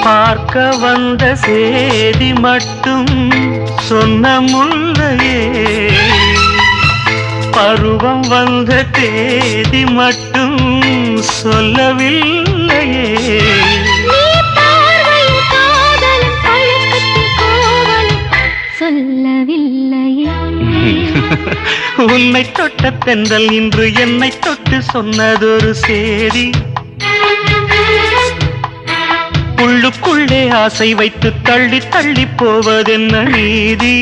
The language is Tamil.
பார்க்க வந்த சேதி மட்டும் சொன்ன முல்லையே, பருவம் வந்த தேதி மட்டும் சொல்லவில்லையே. சொல்லவில்லையே. உன்னை தொட்ட தென்றல் இன்று என்னை தொட்டு சொன்னதொரு சேதி, உள்ளுக்குள்ளே ஆசை வைத்து தள்ளி தள்ளி போவதென்ன நீதி?